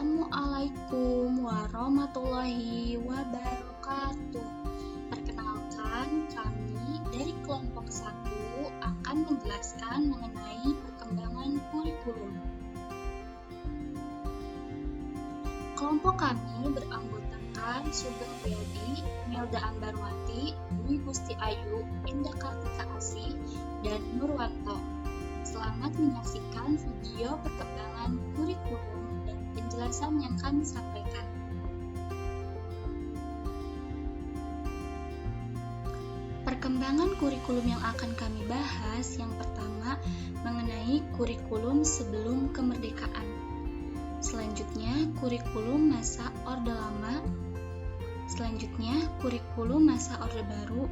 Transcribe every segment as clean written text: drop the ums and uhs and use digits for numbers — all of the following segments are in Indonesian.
Assalamualaikum warahmatullahi wabarakatuh. Perkenalkan, kami dari kelompok 1 akan menjelaskan mengenai perkembangan kurikulum. Kelompok kami beranggotakan Sugeng Riyadi, Melda Ambarwati, Dwi Gusti Ayu, Indah Kartika Asih, dan Nurwanto. Selamat menyaksikan video perkembangan kurikulum dan penjelasan yang kami sampaikan. Perkembangan kurikulum yang akan kami bahas, yang pertama mengenai kurikulum sebelum kemerdekaan. Selanjutnya, kurikulum masa Orde Lama. Selanjutnya, kurikulum masa Orde Baru.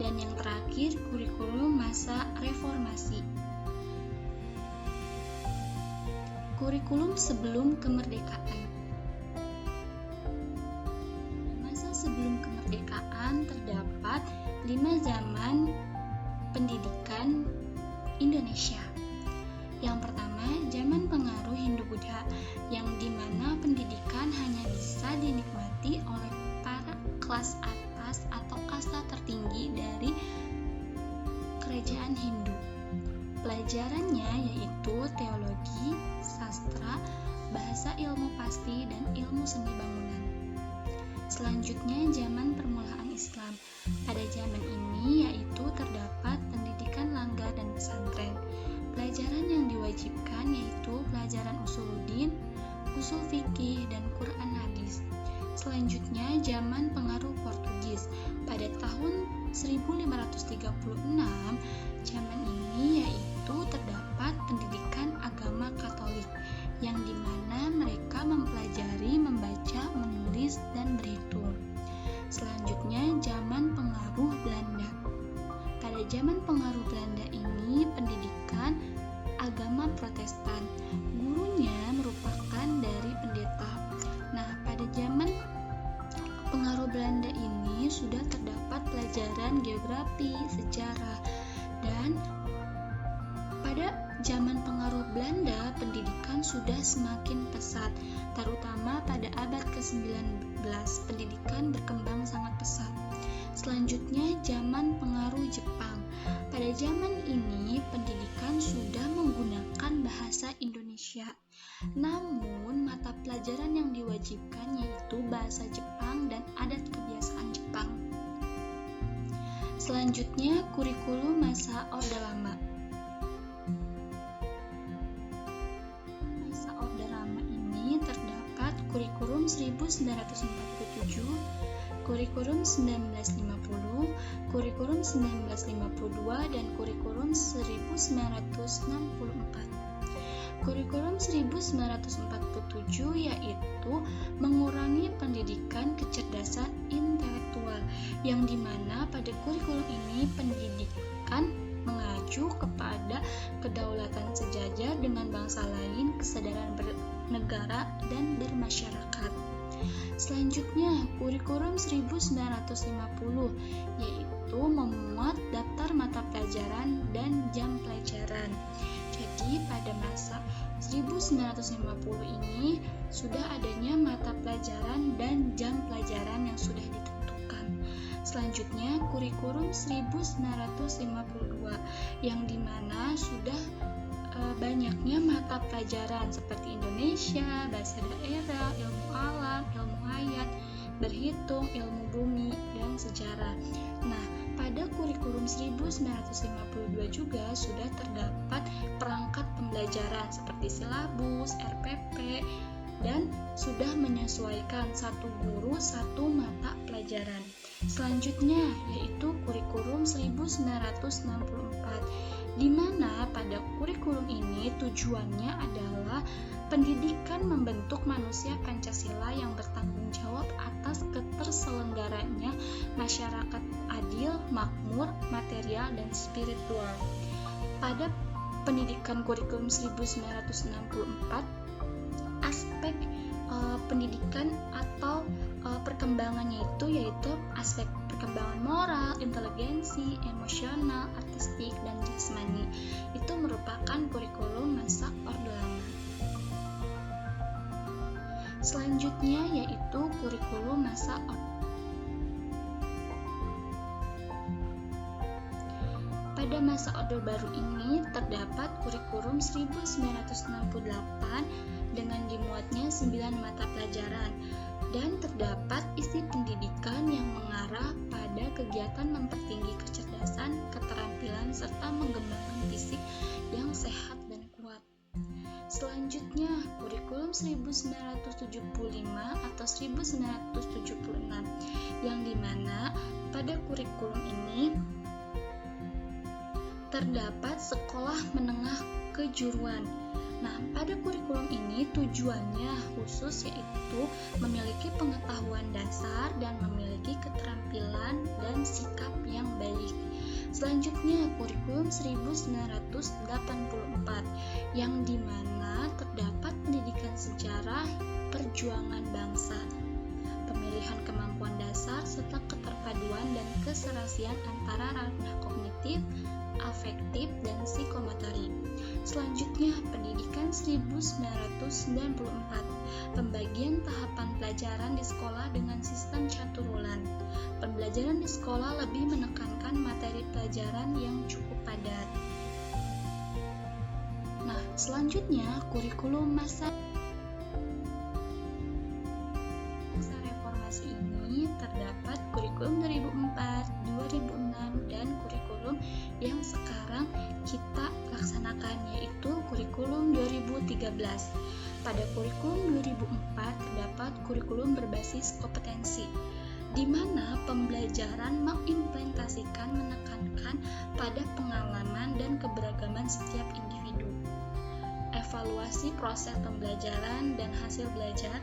Dan yang terakhir, kurikulum masa Reformasi. Kurikulum sebelum kemerdekaan. Masa sebelum kemerdekaan terdapat 5 zaman pendidikan Indonesia. Yang pertama, zaman pengaruh Hindu-Buddha, yang dimana pendidikan hanya bisa dinikmati oleh para kelas atas atau kasta tertinggi dari kerajaan Hindu. Pelajarannya yaitu teologi, sastra, bahasa ilmu pasti, dan ilmu seni bangunan. Selanjutnya, zaman permulaan Islam. Pada zaman ini yaitu terdapat pendidikan langgar dan pesantren. Pelajaran yang diwajibkan yaitu pelajaran usuluddin, usul fikih, dan Quran hadis. Selanjutnya, zaman pengaruh Portugis. Pada tahun 1536, zaman ini yaitu terdapat pendidikan agama Katolik, yang dimana mereka mempelajari membaca, menulis, dan berhitung. Selanjutnya, zaman pengaruh Belanda. Pada zaman pengaruh Belanda ini, pendidikan agama Protestan. Gurunya merupakan dari pendeta. Nah, pada zaman pengaruh Belanda ini sudah terdapat pelajaran geografi, sejarah, dan pada zaman pengaruh Belanda, pendidikan sudah semakin pesat, terutama pada abad ke-19, pendidikan berkembang sangat pesat. Selanjutnya, zaman pengaruh Jepang. Pada zaman ini, pendidikan sudah menggunakan bahasa Indonesia. Namun, mata pelajaran yang diwajibkan yaitu bahasa Jepang dan adat kebiasaan Jepang. Selanjutnya, kurikulum masa Orde Lama. Masa Orde Lama ini terdapat kurikulum 1947, kurikulum 1950, kurikulum 1952, dan kurikulum 1964. Kurikulum 1947 yaitu mengurangi pendidikan kecerdasan intelektual, yang dimana pada kurikulum ini pendidikan mengacu kepada kedaulatan sejajar dengan bangsa lain, kesadaran bernegara, dan bermasyarakat. Selanjutnya, kurikulum 1950 yaitu memuat daftar mata pelajaran dan jam pelajaran. Jadi, pada masa 1950 ini sudah adanya mata pelajaran dan jam pelajaran yang sudah ditentukan. Selanjutnya, kurikulum 1952 yang dimana sudah banyaknya mata pelajaran seperti Indonesia, bahasa daerah, ilmu alam, ilmu hayat, berhitung, ilmu bumi, dan sejarah. Nah, pada kurikulum 1952 juga sudah terdapat perangkat pembelajaran seperti silabus, RPP, dan sudah menyesuaikan satu guru satu mata pelajaran. Selanjutnya yaitu kurikulum 1964, di mana pada kurikulum ini tujuannya adalah pendidikan membentuk manusia Pancasila yang bertanggung jawab atas keterselenggaranya masyarakat adil, makmur, material, dan spiritual. Pada pendidikan kurikulum 1964, aspek pendidikan atau perkembangannya yaitu aspek perkembangan moral, inteligensi, emosional, artistik, dan jasmani. Itu merupakan kurikulum masa Orde Lama. Selanjutnya yaitu kurikulum masa Orde. Pada masa Orde Baru ini terdapat kurikulum 1968 dengan dimuatnya 9 mata pelajaran dan terdapat isi pendidikan yang mengarah pada kegiatan mempertinggi kecerdasan, keterampilan, serta mengembangkan fisik yang sehat dan kuat. Selanjutnya, kurikulum 1975 atau 1976 yang dimana pada kurikulum ini terdapat sekolah menengah kejuruan. Nah, pada kurikulum ini tujuannya khusus yaitu memiliki pengetahuan dasar dan memiliki keterampilan dan sikap yang baik. Selanjutnya, kurikulum 1984 yang dimana terdapat pendidikan sejarah perjuangan bangsa, pemilihan kemampuan dasar serta keterpaduan dan keserasian antara ranah kognitif, afektif, dan psikomotorik. Selanjutnya, pendidikan 1994, pembagian tahapan pelajaran di sekolah dengan sistem caturulan. Pembelajaran di sekolah lebih menekankan materi pelajaran yang cukup padat. Nah, selanjutnya kurikulum masa reformasi ini terdapat kurikulum 2004, 2006, dan kurikulum yang sekarang kita laksanakan yaitu kurikulum 2013. Pada kurikulum 2004 terdapat kurikulum berbasis kompetensi, di mana pembelajaran mengimplementasikan menekankan pada pengalaman dan keberagaman setiap individu. Evaluasi proses pembelajaran dan hasil belajar.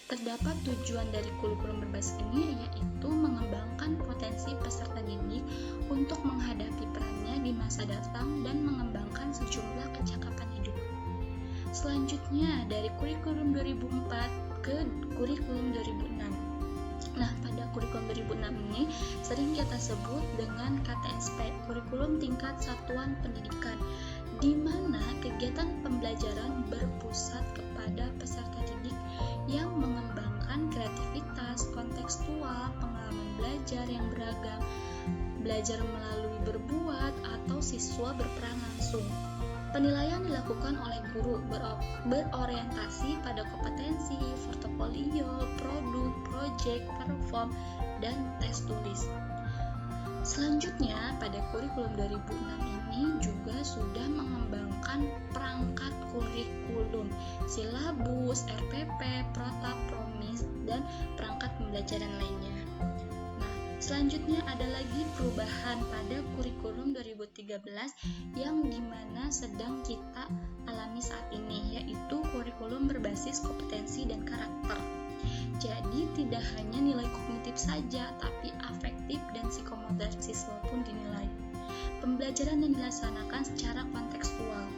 Terdapat tujuan dari kurikulum berbasis ini yaitu mengembangkan potensi peserta didik untuk menghadapi perannya di masa datang dan mengembangkan sejumlah kecakapan hidup. Selanjutnya dari kurikulum 2004 ke kurikulum 2006. Nah, pada kurikulum 2006 ini sering kita sebut dengan KTSP, kurikulum tingkat satuan pendidikan, di mana kegiatan pembelajaran berpusat kepada peserta didik yang mengembangkan kreativitas, kontekstual, pengalaman belajar yang beragam, belajar melalui berbuat, atau siswa berperan langsung. Penilaian dilakukan oleh guru berorientasi pada kompetensi, portofolio, produk, proyek, perform, dan tes tulis. Selanjutnya, pada kurikulum 2006 ini juga sudah mengembangkan perangkat kurikulum, silabus, RPP, protap, promis, dan perangkat pembelajaran lainnya. Nah, selanjutnya ada lagi perubahan pada kurikulum 2013 yang dimana sedang kita alami saat ini, yaitu kurikulum berbasis kompetensi dan karakter. Jadi tidak hanya nilai kognitif saja, tapi afektif dan psikomotorik siswa pun dinilai. Pembelajaran yang dilaksanakan secara kontekstual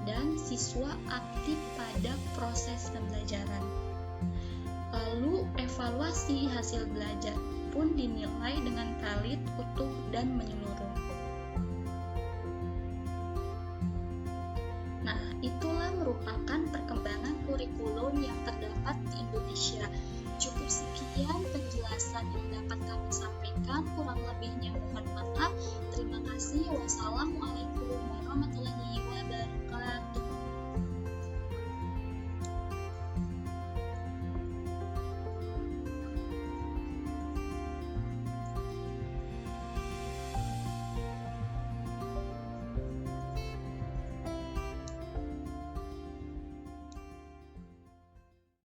dan siswa aktif pada proses pembelajaran. Lalu evaluasi hasil belajar pun dinilai dengan valid, utuh, dan menyeluruh. Nah, itulah merupakan perkembangan kurikulum yang terdapat di Indonesia. Cukup sekian penjelasan yang dapat kami sampaikan, kurang lebihnya mohon maaf. Terima kasih. Wassalamualaikum warahmatullahi wabarakatuh.